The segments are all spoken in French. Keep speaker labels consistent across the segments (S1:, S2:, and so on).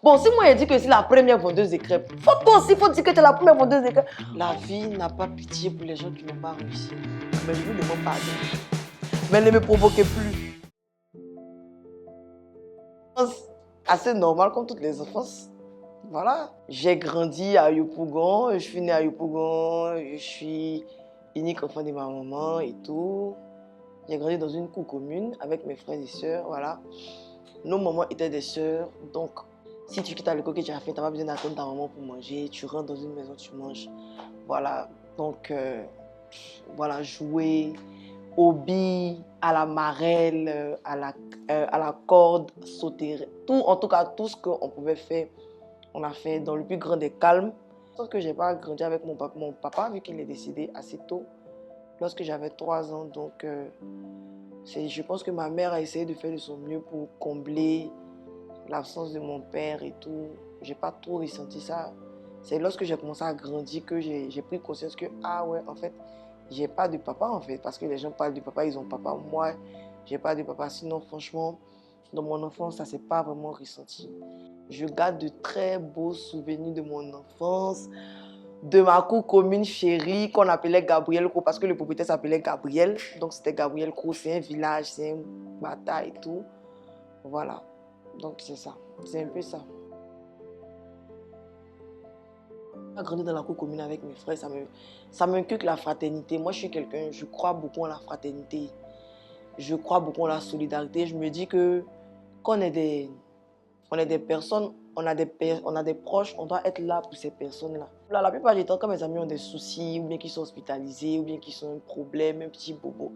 S1: Bon, si moi, je dis que c'est la première vendeuse de crêpes, toi aussi, faut dire que tu es la première vendeuse de crêpes. La vie n'a pas pitié pour les gens qui n'ont pas réussi. Mais je vous demande pardon. Mais ne me provoquez plus. Assez normal comme toutes les enfances. Voilà. J'ai grandi à Yopougon, je suis né à Yopougon, je suis unique enfant de ma maman et tout. J'ai grandi dans une cour commune avec mes frères et sœurs, voilà. Nos mamans étaient des sœurs, donc si tu quittes à l'école que tu as fait, tu n'as pas besoin d'attendre ta maman pour manger, tu rentres dans une maison, tu manges. Voilà, donc voilà, jouer aux billes, à la marelle, à la corde, sauter, tout, en tout cas tout ce qu'on pouvait faire, on a fait dans le plus grand des calmes. Sauf que je n'ai pas grandi avec mon papa vu qu'il est décédé assez tôt, lorsque j'avais 3 ans, donc je pense que ma mère a essayé de faire de son mieux pour combler l'absence de mon père et tout. J'ai pas trop ressenti ça. C'est lorsque j'ai commencé à grandir que j'ai pris conscience que, ah ouais, en fait, j'ai pas de papa en fait. Parce que les gens parlent de papa, ils ont papa. Moi, j'ai pas de papa. Sinon, franchement, dans mon enfance, ça s'est pas vraiment ressenti. Je garde de très beaux souvenirs de mon enfance, de ma cour commune chérie qu'on appelait Gabriel Cro parce que le propriétaire s'appelait Gabriel. Donc c'était Gabriel Cro, c'est un village, c'est un bataille et tout. Voilà. Donc c'est ça, c'est un peu ça. J'ai grandi dans la cour commune avec mes frères, ça m'inculque la fraternité. Moi je suis quelqu'un, je crois beaucoup en la fraternité. Je crois beaucoup en la solidarité. Je me dis que quand on est des personnes, on a des proches, on doit être là pour ces personnes-là. La plupart du temps, quand mes amis ont des soucis, ou bien qu'ils sont hospitalisés, ou bien qu'ils ont un problème, un petit bobo,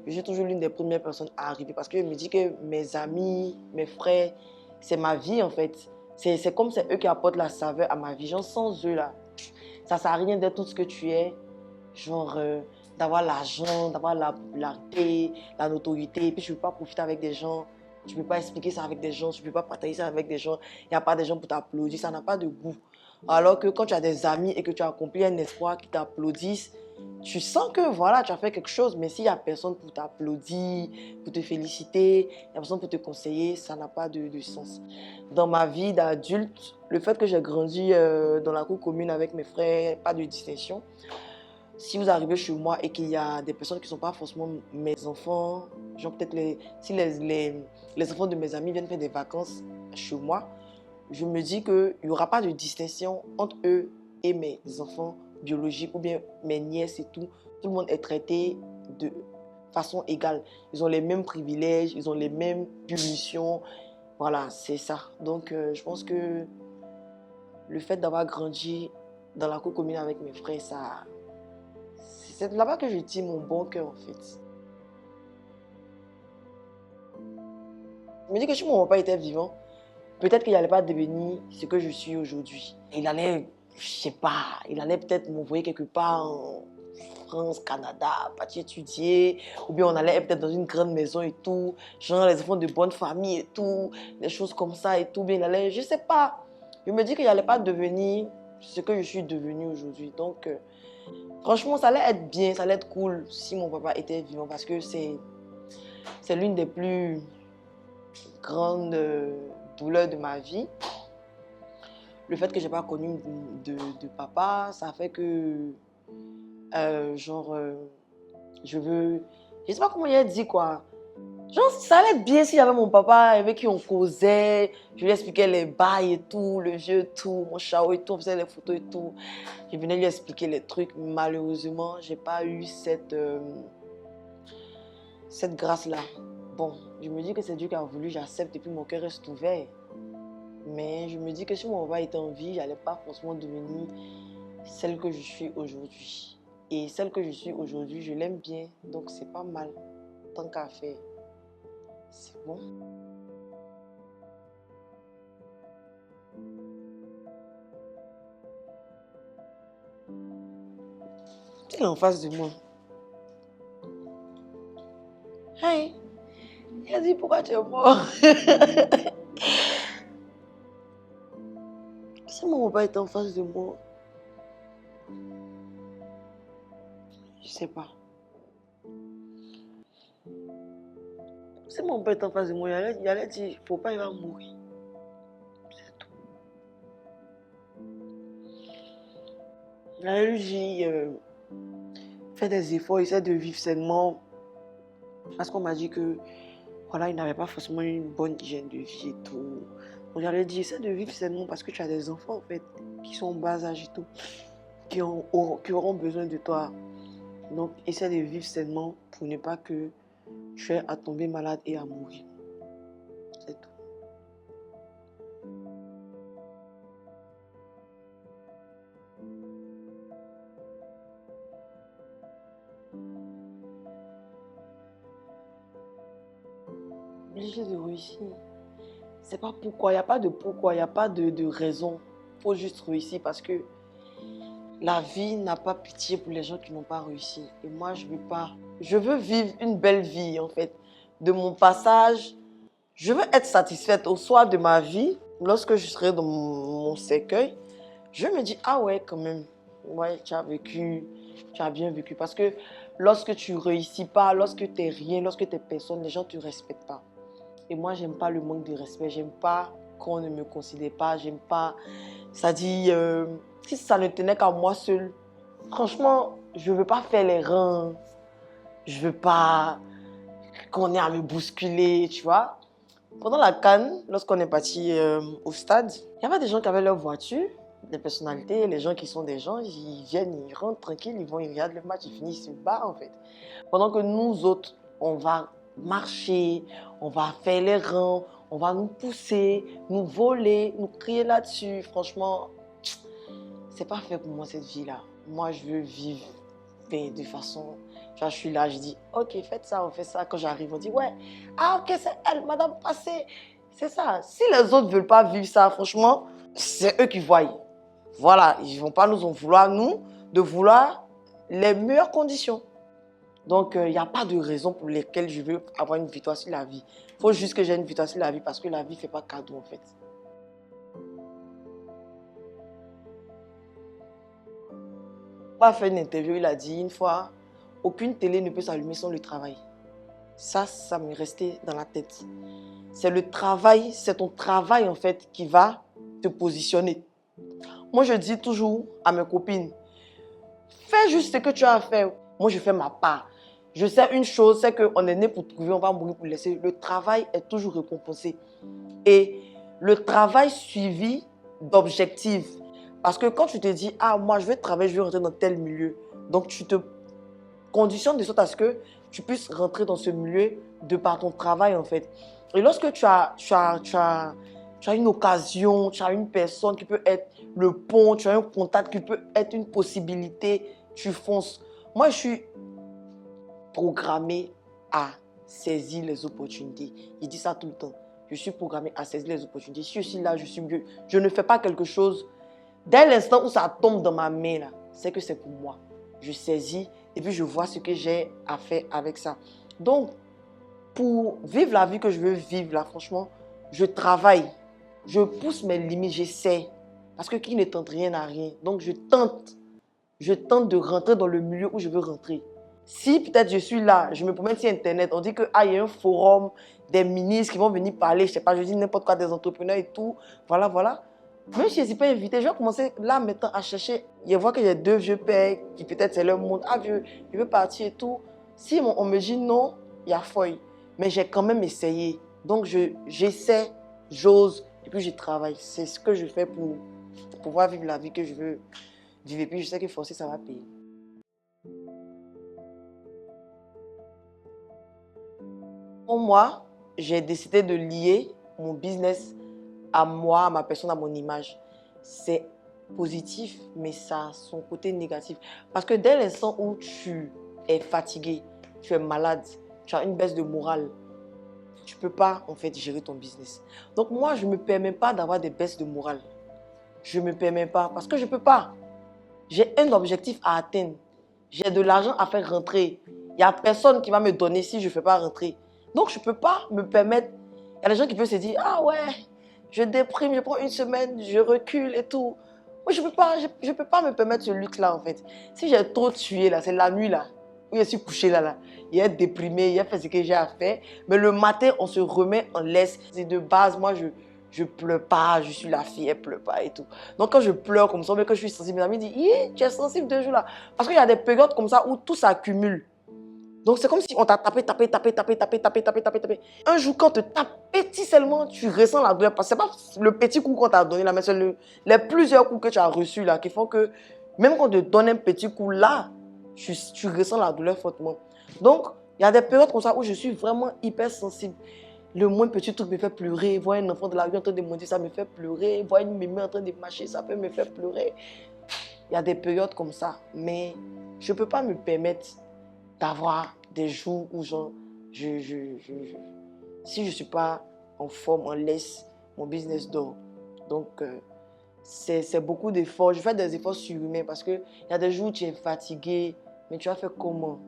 S1: je suis toujours l'une des premières personnes à arriver parce que je me dis que mes amis, mes frères, c'est ma vie en fait. C'est comme c'est eux qui apportent la saveur à ma vie. Genre sans eux là, ça ne sert à rien d'être tout ce que tu es. Genre d'avoir l'argent, d'avoir la popularité, la notoriété. Et puis tu ne peux pas profiter avec des gens. Tu ne peux pas expliquer ça avec des gens. Tu ne peux pas partager ça avec des gens. Il n'y a pas des gens pour t'applaudir. Ça n'a pas de goût. Alors que quand tu as des amis et que tu as accompli un espoir qui t'applaudissent, tu sens que voilà, tu as fait quelque chose. Mais s'il n'y a personne pour t'applaudir, pour te féliciter, il n'y a personne pour te conseiller, ça n'a pas de sens. Dans ma vie d'adulte, le fait que j'ai grandi dans la cour commune avec mes frères, pas de distinction. Si vous arrivez chez moi et qu'il y a des personnes qui ne sont pas forcément mes enfants, genre peut-être si les enfants de mes amis viennent faire des vacances chez moi, je me dis qu'il n'y aura pas de distinction entre eux et mes enfants biologiques ou bien mes nièces et tout. Tout le monde est traité de façon égale. Ils ont les mêmes privilèges, ils ont les mêmes punitions. Voilà, c'est ça. Donc, je pense que le fait d'avoir grandi dans la cour commune avec mes frères, c'est là-bas que je tire mon bon cœur en fait. Je me dis que si mon papa était vivant, peut-être qu'il n'allait pas devenir ce que je suis aujourd'hui. Il allait, je sais pas, il allait peut-être m'envoyer quelque part en France, Canada, partir étudier, ou bien on allait peut-être dans une grande maison et tout, genre les enfants de bonne famille et tout, des choses comme ça et tout, bien il allait, je sais pas. Je me dis qu'il n'allait pas devenir ce que je suis devenu aujourd'hui. Donc, franchement, ça allait être bien, ça allait être cool si mon papa était vivant parce que c'est l'une des plus grandes douleurs de ma vie. Le fait que je n'ai pas connu de papa, ça fait que, je veux... Je ne sais pas comment il a dit quoi. Genre, ça allait être bien s'il y avait mon papa avec qui on causait, je lui expliquais les bails et tout, le jeu et tout, mon chao et tout, on faisait les photos et tout. Je venais lui expliquer les trucs. Malheureusement, je n'ai pas eu cette grâce-là. Bon, je me dis que c'est Dieu qui a voulu, j'accepte et puis mon cœur reste ouvert. Mais je me dis que si mon papa était en vie, je n'allais pas forcément devenir celle que je suis aujourd'hui. Et celle que je suis aujourd'hui, je l'aime bien, donc c'est pas mal. Tant qu'à faire, c'est bon. Il est en face de moi. Hey, il a dit pourquoi tu es mort. Si mon papa était en face de moi, je sais pas. Si mon père était en face de moi, il allait dire, faut pas, il va mourir. C'est tout. Elle lui dit, fais des efforts, essaie de vivre sainement. Parce qu'on m'a dit que, voilà, il n'avait pas forcément une bonne hygiène de vie et tout. Donc j'allais dire, essaie de vivre sainement parce que tu as des enfants, en fait, qui sont en bas âge et tout, qui auront besoin de toi. Donc essaie de vivre sainement pour ne pas que tu aies à tomber malade et à mourir. C'est tout. Obligé de réussir. C'est pas pourquoi, il n'y a pas de pourquoi, il n'y a pas de raison. Il faut juste réussir parce que la vie n'a pas pitié pour les gens qui n'ont pas réussi. Et moi, je veux pas. Je veux vivre une belle vie, en fait. De mon passage, je veux être satisfaite au soir de ma vie. Lorsque je serai dans mon cercueil, je me dis, ah ouais, quand même. Ouais, tu as vécu, tu as bien vécu. Parce que lorsque tu réussis pas, lorsque tu n'es rien, lorsque tu es personne, les gens ne te respectent pas. Et moi, j'aime pas le manque de respect. J'aime pas qu'on ne me considère pas. J'aime pas. Ça dit, si ça ne tenait qu'à moi seule, franchement, je veux pas faire les reins. Je veux pas qu'on ait à me bousculer, tu vois. Pendant la CAN, lorsqu'on est parti au stade, il y avait des gens qui avaient leur voiture, des personnalités, les gens qui sont des gens, ils viennent, ils rentrent tranquilles, ils vont, ils regardent le match, ils finissent, ils se barrent en fait. Pendant que nous autres, on va marcher, on va faire les rangs, on va nous pousser, nous voler, nous crier là-dessus. Franchement, c'est pas fait pour moi cette vie-là. Moi, je veux vivre de façon... Genre, je suis là, je dis, ok, faites ça, on fait ça. Quand j'arrive, on dit, ouais, ah ok, c'est elle, madame passée. C'est ça. Si les autres ne veulent pas vivre ça, franchement, c'est eux qui voient. Voilà, ils ne vont pas nous en vouloir, nous, de vouloir les meilleures conditions. Donc, il n'y a pas de raison pour lesquelles je veux avoir une victoire sur la vie. Il faut juste que j'ai une victoire sur la vie parce que la vie ne fait pas cadeau, en fait. On a fait une interview, il a dit une fois, aucune télé ne peut s'allumer sans le travail. Ça m'est resté dans la tête. C'est le travail, c'est ton travail en fait qui va te positionner. Moi, je dis toujours à mes copines, fais juste ce que tu as à faire. Moi, je fais ma part. Je sais une chose, c'est qu'on est né pour trouver, on va mourir pour laisser. Le travail est toujours récompensé. Et le travail suivi d'objectifs. Parce que quand tu te dis, ah, moi, je vais travailler, je vais rentrer dans tel milieu. Donc, tu te conditionnes de sorte à ce que tu puisses rentrer dans ce milieu de par ton travail, en fait. Et lorsque tu as une occasion, tu as une personne qui peut être le pont, tu as un contact qui peut être une possibilité, tu fonces. Moi, je suis programmée à saisir les opportunités. Il dit ça tout le temps. Je suis programmée à saisir les opportunités. Si je suis là, je suis mieux. Je ne fais pas quelque chose. Dès l'instant où ça tombe dans ma main, là, c'est que c'est pour moi. Je saisis et puis je vois ce que j'ai à faire avec ça. Donc, pour vivre la vie que je veux vivre, là, franchement, je travaille. Je pousse mes limites, j'essaie. Parce que qui ne tente rien n'a rien. Donc, je tente. Je tente de rentrer dans le milieu où je veux rentrer. Si peut-être je suis là, je me promène sur Internet, on dit qu'il y a un forum, des ministres qui vont venir parler, je sais pas, je dis n'importe quoi, des entrepreneurs et tout. Voilà, voilà. Même si je ne suis pas invité, je vais commencer là maintenant à chercher. Je vois qu'il y a deux vieux pères qui peut-être c'est leur monde. Ah vieux, je veux partir et tout. Si on me dit non, il y a feuille. Mais j'ai quand même essayé. Donc j'essaie, j'ose et puis je travaille. C'est ce que je fais pour pouvoir vivre la vie que je veux vivre. Et puis je sais que forcer, ça va payer. Pour moi, j'ai décidé de lier mon business à moi, à ma personne, à mon image. C'est positif, mais ça a son côté négatif. Parce que dès l'instant où tu es fatigué, tu es malade, tu as une baisse de morale, tu ne peux pas en fait gérer ton business. Donc moi, je ne me permets pas d'avoir des baisses de morale. Je ne me permets pas parce que je ne peux pas. J'ai un objectif à atteindre. J'ai de l'argent à faire rentrer. Il n'y a personne qui va me donner si je ne fais pas rentrer. Donc, je ne peux pas me permettre. Il y a des gens qui peuvent se dire, ah ouais, je déprime, je prends une semaine, je recule et tout. Moi, je ne peux pas me permettre ce luxe-là, en fait. Si j'ai trop tué, là, c'est la nuit, là, où je suis couché, là. Il est déprimé, il a fait ce que j'ai à faire. Mais le matin, on se remet en laisse. C'est de base, moi, je pleure pas, je suis la fille, elle pleure pas et tout. Donc quand je pleure comme ça, mais que je suis sensible, mes amis disent, tu es sensible 2 jours là. Parce qu'il y a des périodes comme ça où tout s'accumule. Donc c'est comme si on t'a tapé. Un jour, quand on te tape petit seulement, tu ressens la douleur. Parce que ce n'est pas le petit coup qu'on t'a donné là, mais c'est les plusieurs coups que tu as reçus là qui font que même quand on te donne un petit coup là, tu ressens la douleur fortement. Donc, il y a des périodes comme ça où je suis vraiment hyper sensible. Le moins petit truc me fait pleurer. Voir un enfant de la rue en train de monter, ça me fait pleurer. Voir une mémé en train de marcher, ça peut me faire pleurer. Il y a des périodes comme ça. Mais je ne peux pas me permettre d'avoir des jours où genre, si je ne suis pas en forme, en laisse, mon business dort. Donc, c'est beaucoup d'efforts. Je fais des efforts surhumains parce qu'il y a des jours où tu es fatigué, mais tu as fait comment?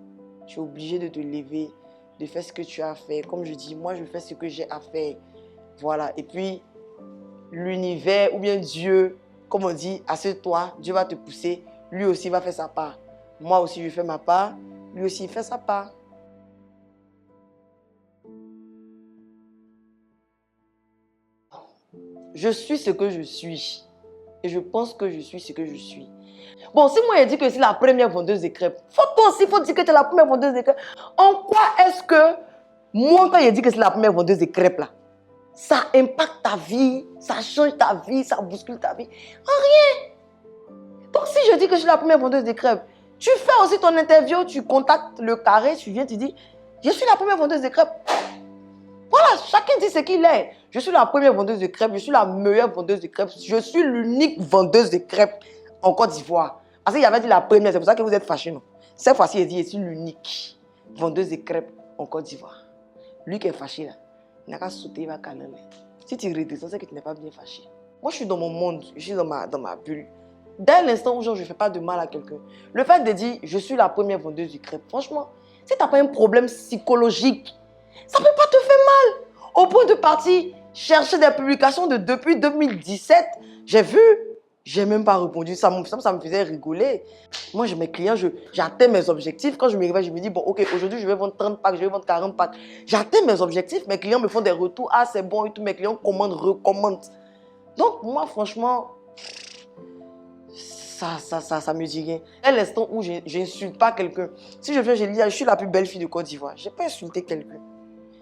S1: Tu es obligé de te lever, de faire ce que tu as à faire. Comme je dis, moi, je fais ce que j'ai à faire. Voilà. Et puis, l'univers ou bien Dieu, comme on dit, assieds-toi, Dieu va te pousser. Lui aussi va faire sa part. Moi aussi, je fais ma part. Lui aussi, il fait sa part. Je suis ce que je suis. Et je pense que je suis ce que je suis. Bon, si moi, je dis que c'est la première vendeuse de crêpes, toi aussi, il faut dire que tu es la première vendeuse de crêpes. En quoi est-ce que, moi, quand je dis que c'est la première vendeuse de crêpes, là, ça impacte ta vie, ça change ta vie, ça bouscule ta vie? En rien. Donc, si je dis que je suis la première vendeuse de crêpes, tu fais aussi ton interview, tu contactes le carré, tu viens, tu dis, je suis la première vendeuse de crêpes. Voilà, chacun dit ce qu'il est. Je suis la première vendeuse de crêpes, je suis la meilleure vendeuse de crêpes, je suis l'unique vendeuse de crêpes en Côte d'Ivoire. Parce qu'il avait dit la première, c'est pour ça que vous êtes fâchés, non? Cette fois-ci, il dit, je suis l'unique vendeuse de crêpes en Côte d'Ivoire. Lui qui est fâché là, il n'a qu'à sauter, il va caler. Si tu redescends, c'est que tu n'es pas bien fâché. Moi, je suis dans mon monde, je suis dans ma bulle. Dès l'instant où je ne fais pas de mal à quelqu'un, le fait de dire, je suis la première vendeuse de crêpes, franchement, si tu n'as pas un problème psychologique, ça ne peut pas te faire mal. Au point de partir chercher des publications de depuis 2017, j'ai vu, j'ai même pas répondu. Ça me faisait rigoler. Moi, mes clients, j'atteins mes objectifs. Quand je me réveille, je me dis, bon, ok, aujourd'hui, je vais vendre 30 packs, je vais vendre 40 packs. J'atteins mes objectifs. Mes clients me font des retours. Ah, c'est bon et tout. Mes clients commandent, recommandent. Donc, moi, franchement, ça me dit rien. À l'instant où je n'insulte pas quelqu'un, si je viens, je dis, je suis la plus belle fille de Côte d'Ivoire. Je n'ai pas insulté quelqu'un.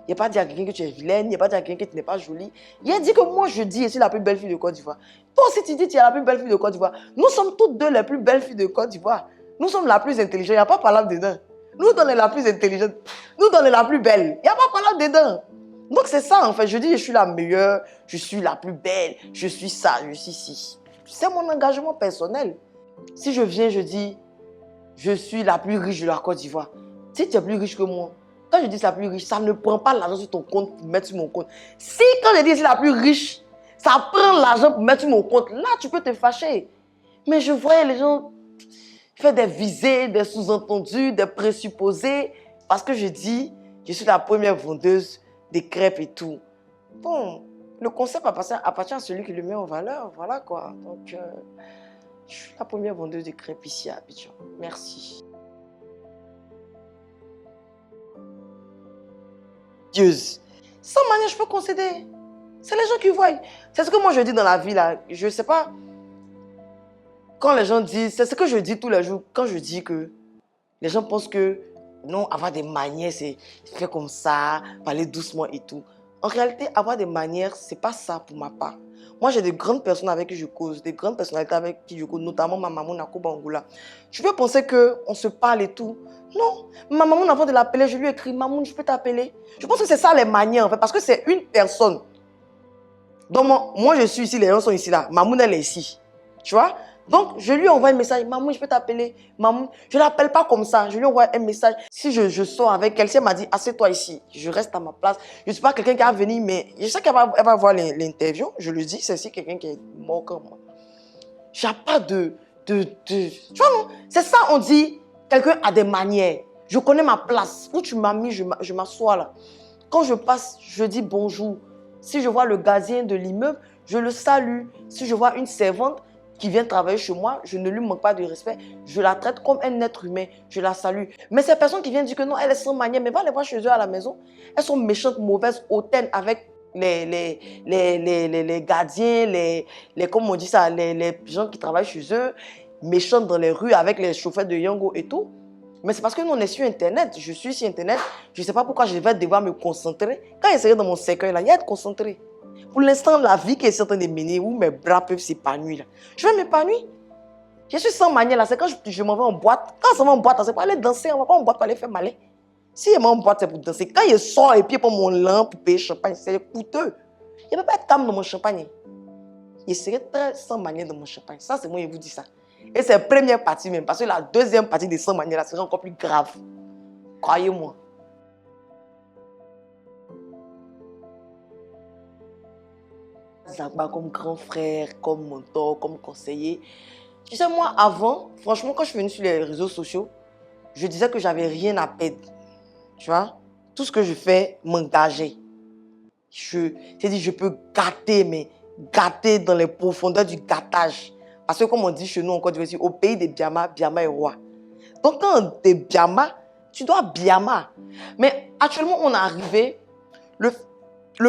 S1: Il n'y a pas dit à quelqu'un que tu es vilaine, il n'y a pas dit à quelqu'un que tu n'es pas jolie. Il a dit que moi, je dis, je suis la plus belle fille de Côte d'Ivoire. Toi aussi, tu dis, tu es la plus belle fille de Côte d'Ivoire. Nous sommes toutes deux les plus belles filles de Côte d'Ivoire. Nous sommes la plus intelligente, il n'y a pas parlable dedans. Nous, on est la plus intelligente. Nous, on est la plus belle. Il n'y a pas parlable dedans. Donc, c'est ça, en fait. Je dis, je suis la meilleure, je suis la plus belle, je suis ça, je suis ci. C'est mon engagement personnel. Si je viens, je dis, je suis la plus riche de la Côte d'Ivoire. Si tu es plus riche que moi, quand je dis c'est la plus riche, ça ne prend pas l'argent sur ton compte pour mettre sur mon compte. Si quand je dis c'est la plus riche, ça prend l'argent pour mettre sur mon compte, là tu peux te fâcher. Mais je voyais les gens faire des visées, des sous-entendus, des présupposés, parce que je dis, je suis la première vendeuse des crêpes et tout. Bon, le concept appartient à celui qui le met en valeur, voilà quoi. Donc, je suis la première vendeuse de crêpes ici à Abidjan. Merci. Sans manière, je peux concéder. C'est les gens qui voient. C'est ce que moi je dis dans la vie là. Je ne sais pas. Quand les gens disent, c'est ce que je dis tous les jours. Quand je dis que les gens pensent que non, avoir des manières, c'est faire comme ça, parler doucement et tout. En réalité, avoir des manières, c'est pas ça pour ma part. Moi, j'ai des grandes personnes avec qui je cause, des grandes personnalités avec qui je cause, notamment ma maman Nakuba Angoula. Je peux penser qu'on se parle et tout. Non, ma maman, avant de l'appeler, je lui écris, maman, je peux t'appeler. Je pense que c'est ça les manières, en fait, parce que c'est une personne. Donc, moi, je suis ici, les gens sont ici, là. Maman, elle est ici. Tu vois? Donc, je lui envoie un message. Maman, je peux t'appeler. Maman, je ne l'appelle pas comme ça. Je lui envoie un message. Si je sors avec elle, si elle m'a dit, assieds-toi ici. Je reste à ma place. Je ne suis pas quelqu'un qui va venir, mais je sais qu'elle va voir l'interview. Je le dis, c'est aussi quelqu'un qui est mort comme moi. Il n'y a pas de... Tu vois, non? C'est ça, on dit, quelqu'un a des manières. Je connais ma place. Où tu m'as mis, je m'assois là. Quand je passe, je dis bonjour. Si je vois le gardien de l'immeuble, je le salue. Si je vois une servante qui vient travailler chez moi, je ne lui manque pas de respect. Je la traite comme un être humain. Je la salue. Mais ces personnes qui viennent dire que non, elles sont sans manière, mais va les voir chez eux à la maison. Elles sont méchantes, mauvaises, hautaines, avec les gardiens, comme on dit ça, les gens qui travaillent chez eux, méchants dans les rues avec les chauffeurs de Yango et tout. Mais c'est parce que nous, on est sur Internet. Je suis sur Internet. Je ne sais pas pourquoi je vais devoir me concentrer. Quand je serai dans mon cercueil, là, il y a à être concentré. Pour l'instant, la vie qui est en train de mener, où mes bras peuvent s'épanouir, je vais m'épanouir. Je suis sans manière, là. C'est quand je m'en vais en boîte. Quand on va en boîte, c'est pour aller danser. On ne va pas en boîte pour aller faire malin. Si je vais en boîte, c'est pour danser. Quand je sors et puis pour mon lampe, pour payer champagne, c'est coûteux. Je ne peux pas être calme dans mon champagne. Je serai très sans manière dans mon champagne. Ça, c'est moi, je vous dis ça. Et c'est la première partie même. Parce que la deuxième partie de sans manière, là, sera encore plus grave. Croyez-moi. Zagba comme grand frère, comme mentor, comme conseiller. Tu sais, moi, avant, franchement, quand je suis venue sur les réseaux sociaux, je disais que j'avais rien à perdre. Tu vois? Tout ce que je fais m'engageait. Je peux gâter, mais gâter dans les profondeurs du gâtage. Parce que comme on dit chez nous en Côte d'Ivoire, au pays des Biama, Biama est roi. Donc quand tu es Biama, tu dois Biama. Mais actuellement, on est arrivé, le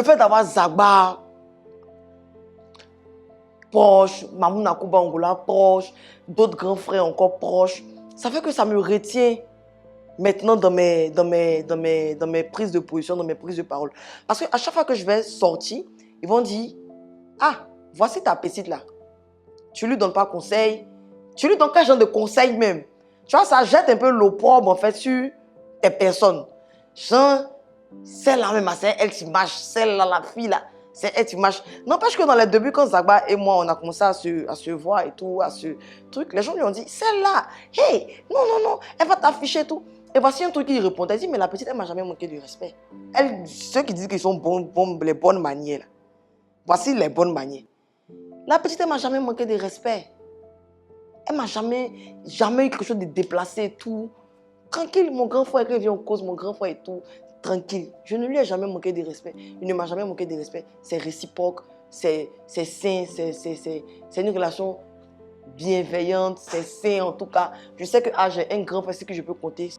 S1: fait d'avoir Zagba proche, Mamouna Kouba Angola proche, d'autres grands frères encore proches, ça fait que ça me retient maintenant dans mes prises de position, dans mes prises de parole. Parce qu'à chaque fois que je vais sortir, ils vont dire, ah, voici ta petite là. Tu lui donnes pas conseil. Tu lui donnes quel genre de conseil même? Tu vois, ça jette un peu l'opprobre en fait sur tes personnes. Genre, celle-là même, c'est elle qui marche. Celle-là, la fille là, c'est elle qui marche. N'empêche que dans les débuts, quand Zagba et moi, on a commencé à se voir et tout, à ce truc, les gens lui ont dit, celle-là, hey, non, non, non, elle va t'afficher et tout. Et voici un truc qui répondait. Elle dit, mais la petite, elle m'a jamais manqué de respect. Elle, ceux qui disent qu'ils sont les bonnes manières, là. Voici les bonnes manières. La petite, elle m'a jamais manqué de respect. Elle m'a jamais eu quelque chose de déplacé et tout. Tranquille, mon grand frère, qui vient en cause, mon grand frère et tout. Tranquille. Je ne lui ai jamais manqué de respect. Il ne m'a jamais manqué de respect. C'est réciproque, c'est sain, c'est une relation bienveillante, c'est sain en tout cas. Je sais que j'ai un grand frère, c'est que je peux compter.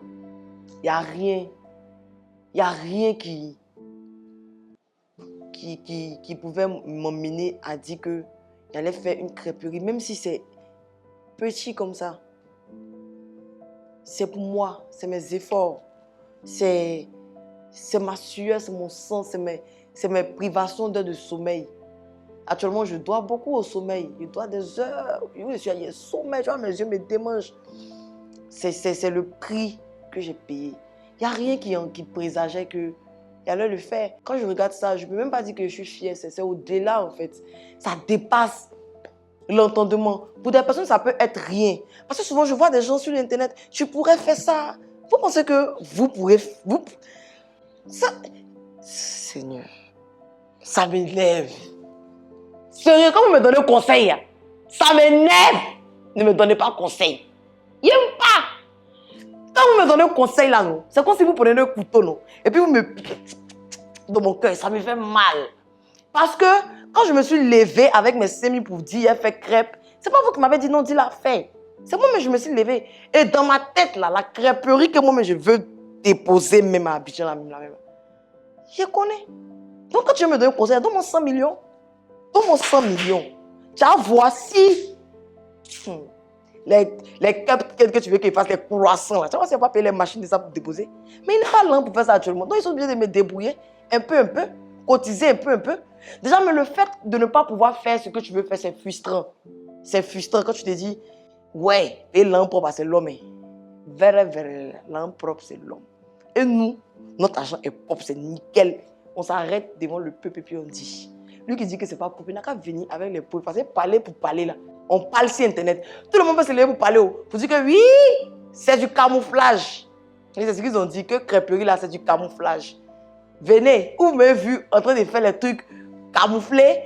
S1: Il n'y a rien. Il n'y a rien qui pouvait m'emmener à dire qu'il allait faire une crêperie, même si c'est petit comme ça. C'est pour moi, c'est mes efforts, c'est ma sueur, c'est mon sang, c'est mes privations d'heures de sommeil. Actuellement, je dois beaucoup au sommeil. Je dois des heures. Je suis allé au sommeil, tu vois, mes yeux me démangent. C'est le prix que j'ai payé. Il n'y a rien qui présageait que j'allais le faire. Quand je regarde ça, je ne peux même pas dire que je suis fière. C'est au-delà, en fait. Ça dépasse l'entendement. Pour des personnes, ça peut être rien. Parce que souvent, je vois des gens sur Internet. Tu pourrais faire ça. Vous pensez que vous pourrez... Ça... Seigneur, ça m'énerve. Sérieux, quand vous me donnez conseil, ça m'énerve. Ne me donnez pas conseil. Il n'aime pas. Quand vous me donnez conseil là, non, c'est comme si vous prenez un couteau, non, et puis vous me piquez dans mon cœur, ça me fait mal. Parce que quand je me suis levée avec mes semis pour dire, elle fait crêpe, c'est pas vous qui m'avez dit non, dis la fait. C'est moi, mais je me suis levée. Et dans ma tête, là, la crêperie que moi, mais je veux déposer même à Abidjan, la même. Je connais. Donc quand tu me donnes un conseil, donne-moi 100 millions. Donne-moi 100 millions. Tiens, voici. Les crêpes que tu veux qu'ils fassent, les croissants, là. Tu vois, c'est pas payer les machines de ça pour déposer. Mais il n'est pas lent pour faire ça actuellement. Donc ils sont obligés de me débrouiller un peu, cotiser un peu. Déjà, mais le fait de ne pas pouvoir faire ce que tu veux faire, c'est frustrant. C'est frustrant quand tu te dis, ouais, et l'homme propre, c'est l'homme. Vrai, l'homme propre, c'est l'homme. Et nous, notre argent est propre, c'est nickel. On s'arrête devant le peuple et puis on dit. Lui qui dit que c'est pas propre, il n'a qu'à venir avec les peuples. Parce que parler pour parler là. On parle sur Internet. Tout le monde peut se lever pour parler. Pour dire que oui, c'est du camouflage. Et c'est ce qu'ils ont dit, que crêperie là, c'est du camouflage. Venez, vous m'avez vu en train de faire les trucs camouflés.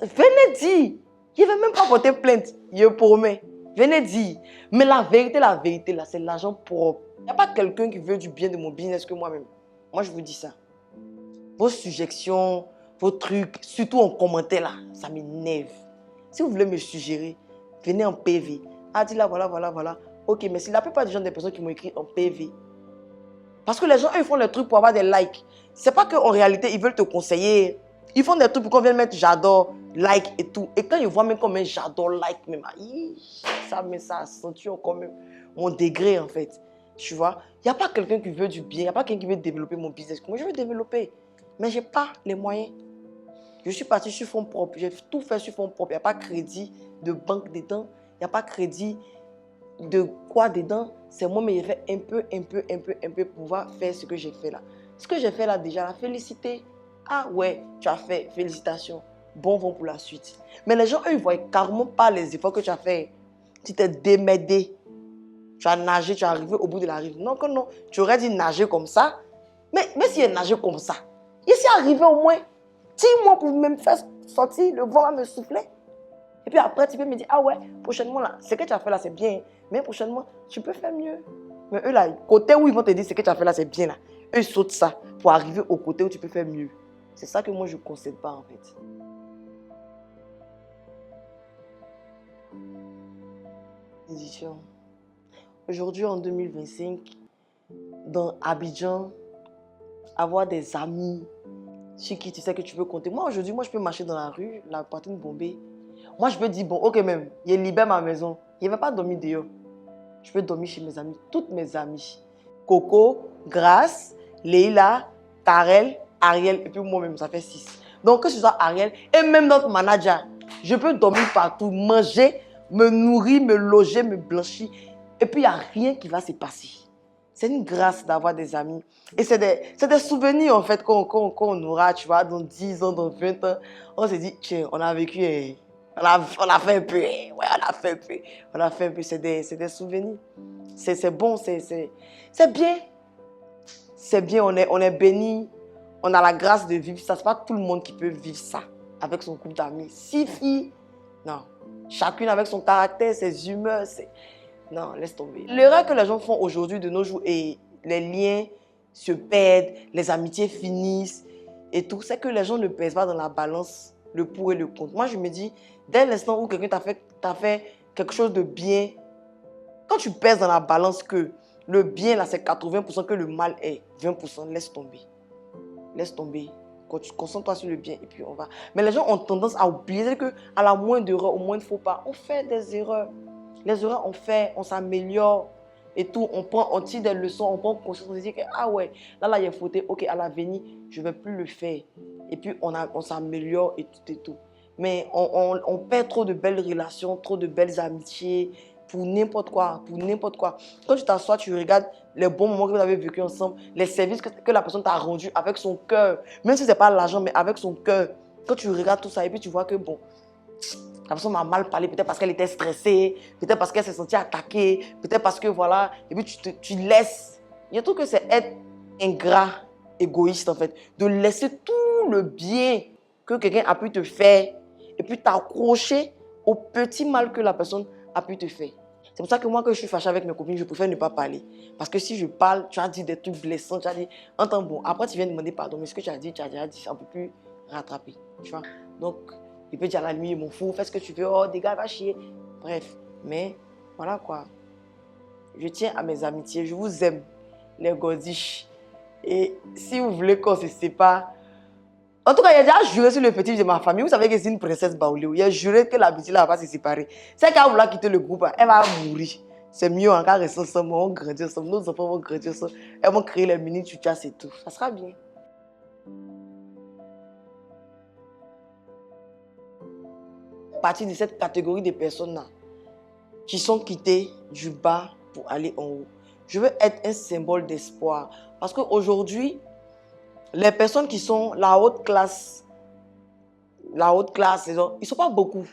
S1: Venez dire. Je ne vais même pas porter plainte. Je promets. Venez dire. Mais la vérité là, c'est l'argent propre. Il n'y a pas quelqu'un qui veut du bien de mon business que moi-même. Moi, je vous dis ça. Vos suggestions, vos trucs, surtout en commentaire là, ça m'énerve. Si vous voulez me suggérer, venez en PV. Ah, dis là, voilà. Ok, mais si la plupart des gens, des personnes qui m'ont écrit en PV, Parce que les gens, eux, ils font les trucs pour avoir des likes. C'est pas qu'en réalité, ils veulent te conseiller. Ils font des trucs pour qu'on vienne mettre j'adore, like et tout. Et quand ils voient même comme un j'adore, like, même, ça accentue encore même mon degré, en fait. Tu vois, il n'y a pas quelqu'un qui veut du bien, il n'y a pas quelqu'un qui veut développer mon business. Moi, je veux développer, mais je n'ai pas les moyens. Je suis partie sur fonds propres, j'ai tout fait sur fonds propres. Il n'y a pas crédit de banque dedans, il n'y a pas crédit de quoi dedans. C'est moi, mais j'ai fait un peu pour pouvoir faire ce que j'ai fait là. Ce que j'ai fait là déjà, la félicité. Ah ouais, tu as fait, félicitations. Bon vent pour la suite. Mais les gens, eux, ils ne voient carrément pas les efforts que tu as fait. Tu t'es démêlé. Tu as nagé, tu es arrivé au bout de la rive. Non, que non. Tu aurais dit nager comme ça. Mais si il nagé comme ça, il s'est arrivé au moins 10 mois pour me faire sortir, le vent va me souffler. Et puis après, tu peux me dire, ah ouais, prochainement, là, ce que tu as fait là, c'est bien. Mais prochainement, tu peux faire mieux. Mais eux, là, côté où ils vont te dire, ce que tu as fait là, c'est bien là. Eux, ils sautent ça pour arriver au côté où tu peux faire mieux. C'est ça que moi, je ne concède pas, en fait. Édition. Aujourd'hui, en 2025, dans Abidjan, avoir des amis sur qui tu sais que tu peux compter. Moi, aujourd'hui, je peux marcher dans la rue, la poitrine bombée. Moi, je peux dire, bon, ok même, je libère ma maison. Je ne vais pas dormir dehors. Je peux dormir chez mes amis, toutes mes amies. Coco, Grace, Leila, Karel, Ariel, et puis moi-même, ça fait 6. Donc, que ce soit Ariel et même notre manager, je peux dormir partout, manger, me nourrir, me loger, me blanchir. Et puis, il n'y a rien qui va se passer. C'est une grâce d'avoir des amis. Et c'est des souvenirs, en fait, qu'on aura, tu vois, dans 10 ans, dans 20 ans. On s'est dit, tiens, on a vécu, on a fait un peu, ouais, on a fait un peu. On a fait un peu, c'est des souvenirs. C'est bon, c'est bien. C'est bien, on est béni. On a la grâce de vivre ça. Ce n'est pas tout le monde qui peut vivre ça avec son couple d'amis. 6 filles, non. Chacune avec son caractère, ses humeurs, non, laisse tomber. L'erreur que les gens font aujourd'hui de nos jours et les liens se perdent, les amitiés finissent et tout, c'est que les gens ne pèsent pas dans la balance le pour et le contre. Moi, je me dis, dès l'instant où quelqu'un t'a fait quelque chose de bien, quand tu pèses dans la balance que le bien, là, c'est 80%, que le mal est 20%, laisse tomber. Laisse tomber. Concentre-toi sur le bien et puis on va. Mais les gens ont tendance à oublier qu'à la moindre erreur, au moindre faux pas, on fait des erreurs. Les erreurs, on fait, on s'améliore et tout. On tire des leçons, on prend conscience, on se dit que, ah ouais, là, il y a fauté, ok, à l'avenir, je ne vais plus le faire. Et puis, on s'améliore et tout et tout. Mais on perd trop de belles relations, trop de belles amitiés pour n'importe quoi, pour n'importe quoi. Quand tu t'assois, tu regardes les bons moments que vous avez vécu ensemble, les services que la personne t'a rendus avec son cœur, même si ce n'est pas l'argent, mais avec son cœur. Quand tu regardes tout ça et puis tu vois que, bon, la personne m'a mal parlé, peut-être parce qu'elle était stressée, peut-être parce qu'elle s'est sentie attaquée, peut-être parce que voilà, et puis tu laisses. Je trouve que c'est être ingrat, égoïste en fait, de laisser tout le bien que quelqu'un a pu te faire et puis t'accrocher au petit mal que la personne a pu te faire. C'est pour ça que moi, quand je suis fâchée avec mes copines, je préfère ne pas parler. Parce que si je parle, tu as dit des trucs blessants, tu as dit, entends bon, après tu viens demander pardon, mais ce que tu as déjà dit, on ne peut plus rattraper. Tu vois? Donc, il peut dire à la nuit, mon fou, fais ce que tu veux, oh, dégage, va chier. Bref, mais voilà quoi. Je tiens à mes amitiés, je vous aime, les godiches. Et si vous voulez qu'on se sépare, en tout cas, il a déjà juré sur le petit de ma famille. Vous savez que c'est une princesse Baoulé. Il a juré que la petite là va se séparer. C'est qu'elle voulait quitter le groupe, elle va mourir. C'est mieux en cas rester ensemble, on grandit ensemble, nos enfants vont grandir ensemble. Elles vont créer les mini tutas et tout. Ça sera bien. Partie de cette catégorie de personnes-là qui sont quittées du bas pour aller en haut. Je veux être un symbole d'espoir. Parce qu'aujourd'hui, les personnes qui sont la haute classe, ils ne sont pas beaucoup.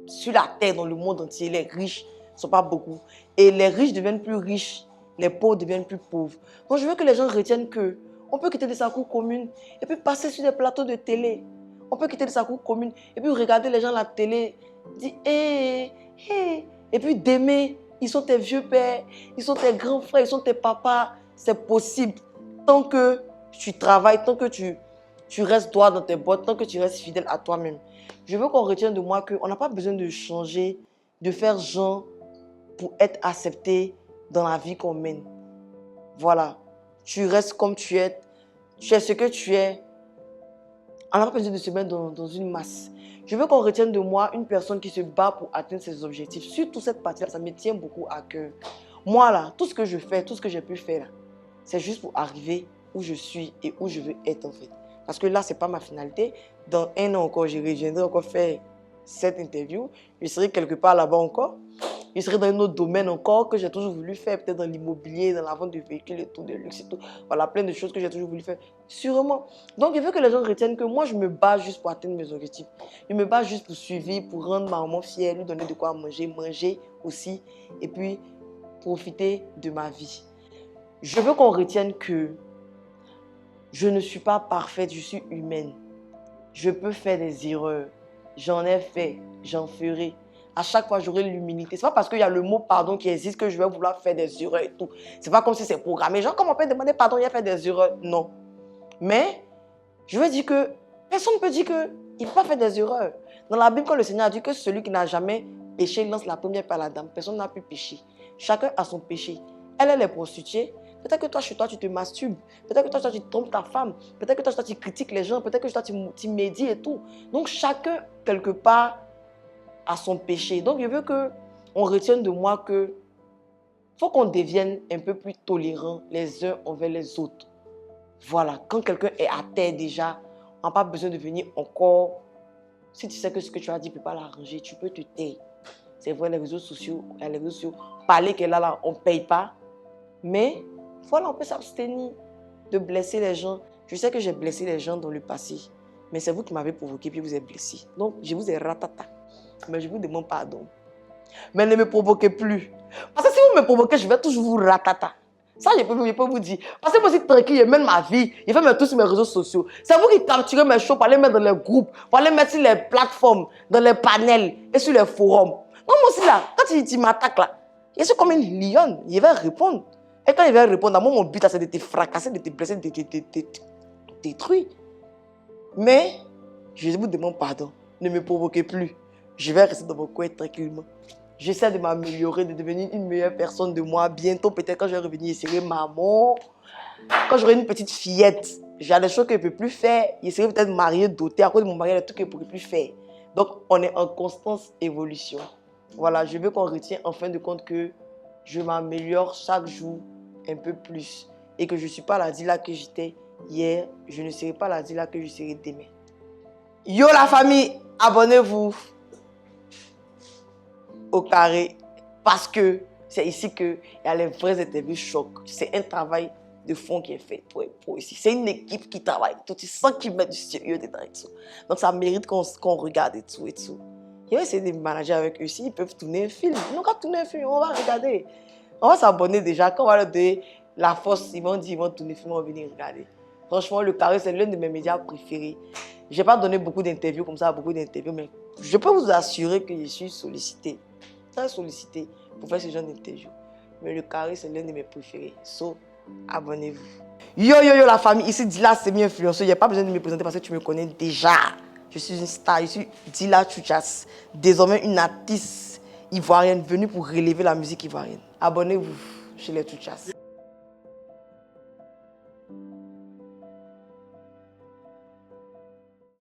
S1: Sur la terre, dans le monde entier, les riches ne sont pas beaucoup. Et les riches deviennent plus riches, les pauvres deviennent plus pauvres. Donc je veux que les gens retiennent que on peut quitter sa cour commune et puis passer sur des plateaux de télé. On peut quitter sa cour commune et puis regarder les gens à la télé, dire hé, hé, et puis d'aimer. Ils sont tes vieux pères, ils sont tes grands frères, ils sont tes papas. C'est possible. Tant que tu travailles, tant que tu restes droit dans tes bottes, tant que tu restes fidèle à toi-même. Je veux qu'on retienne de moi qu'on n'a pas besoin de changer, de faire genre pour être accepté dans la vie qu'on mène. Voilà. tu restes comme tu es ce que tu es. On n'a pas besoin de se mettre dans une masse. Je veux qu'on retienne de moi une personne qui se bat pour atteindre ses objectifs. Surtout cette partie-là, ça me tient beaucoup à cœur. Moi, là, tout ce que je fais, tout ce que j'ai pu faire, c'est juste pour arriver où je suis et où je veux être, en fait. Parce que là, ce n'est pas ma finalité. Dans 1 an encore, je reviendrai encore faire cette interview. Je serai quelque part là-bas encore. Je serai dans un autre domaine encore que j'ai toujours voulu faire, peut-être dans l'immobilier, dans la vente de véhicules et tout, de luxe et tout. Voilà, plein de choses que j'ai toujours voulu faire. Sûrement. Donc, je veux que les gens retiennent que moi, je me bats juste pour atteindre mes objectifs. Je me bats juste pour suivre, pour rendre ma maman fière, lui donner de quoi manger aussi, et puis profiter de ma vie. Je veux qu'on retienne que je ne suis pas parfaite, je suis humaine. Je peux faire des erreurs. J'en ai fait, j'en ferai. À chaque fois, j'aurai l'humilité. Ce n'est pas parce qu'il y a le mot pardon qui existe que je vais vouloir faire des erreurs et tout. Ce n'est pas comme si c'est programmé. Genre, comment on peut demander pardon, il a fait des erreurs? Non. Mais, je veux dire que personne ne peut dire qu'il ne peut pas faire des erreurs. Dans la Bible, quand le Seigneur a dit que celui qui n'a jamais péché lance la première pierre à la dame, personne n'a pu pécher. Chacun a son péché. Elle est prostituée. Peut-être que toi, chez toi, tu te masturbes. Peut-être que toi, tu trompes ta femme. Peut-être que toi, tu critiques les gens. Peut-être que toi, tu médis et tout. Donc, chacun, quelque part, a son péché. Donc, je veux qu'on retienne de moi que faut qu'on devienne un peu plus tolérants les uns envers les autres. Voilà. Quand quelqu'un est à terre déjà, on n'a pas besoin de venir encore. Si tu sais que ce que tu as dit ne peut pas l'arranger, tu peux te taire. C'est vrai, les réseaux sociaux, parler qu'elle a là, on ne paye pas. Mais voilà, on peut s'abstenir de blesser les gens. Je sais que j'ai blessé les gens dans le passé, mais c'est vous qui m'avez provoqué puis vous êtes blessé. Donc, je vous ai ratata. Mais je vous demande pardon. Mais ne me provoquez plus. Parce que si vous me provoquez, je vais toujours vous ratata. Ça, je peux vous dire. Parce que moi aussi, tranquille, je mène ma vie. Je fais tout sur mes réseaux sociaux. C'est vous qui capturez mes shows pour aller mettre dans les groupes, pour aller mettre sur les plateformes, dans les panels et sur les forums. Donc, moi aussi, là, quand tu m'attaques, là, je suis comme une lionne. Je vais répondre. Et quand il va répondre, moi, mon but, c'est de te fracasser, de te blesser, de te détruire. Mais, je vous demande pardon. Ne me provoquez plus. Je vais rester dans mon coin tranquillement. J'essaie de m'améliorer, de devenir une meilleure personne de moi. Bientôt, peut-être, quand je vais revenir, je serai maman. Quand j'aurai une petite fillette, j'ai des choses que je ne peux plus faire. Je serai peut-être mariée, dotée. À cause de mon mariage, il y a des trucs que je ne pourrai plus faire. Donc, on est en constante évolution. Voilà, je veux qu'on retienne en fin de compte que je m'améliore chaque jour un peu plus. Et que je ne suis pas la Dila que j'étais hier. Je ne serai pas la Dila que je serai demain. Yo la famille, abonnez-vous au carré. Parce que c'est ici qu'il y a les vraies interviews choc. C'est un travail de fond qui est fait pour ici. C'est une équipe qui travaille. Tu sens qu'ils mettent du sérieux dedans et tout. Donc ça mérite qu'on regarde et tout et tout. Je vais essayer de manager avec eux. S'ils peuvent tourner un film, nous quand tourner un film, on va regarder. On va s'abonner déjà. Quand on va leur donner la force, ils vont dire, ils vont tourner le film, on va venir regarder. Franchement, le carré, c'est l'un de mes médias préférés. Je n'ai pas donné beaucoup d'interviews comme ça, mais je peux vous assurer que je suis sollicité. Très sollicité pour faire ce genre d'interview. Mais le carré, c'est l'un de mes préférés. So, abonnez-vous. Yo la famille, ici Dila semi-influenceuse. Il n'y a pas besoin de me présenter parce que tu me connais déjà. Je suis une star, je suis Dila Tchouchas. Désormais une artiste ivoirienne venue pour relever la musique ivoirienne. Abonnez-vous chez les Tchouchas.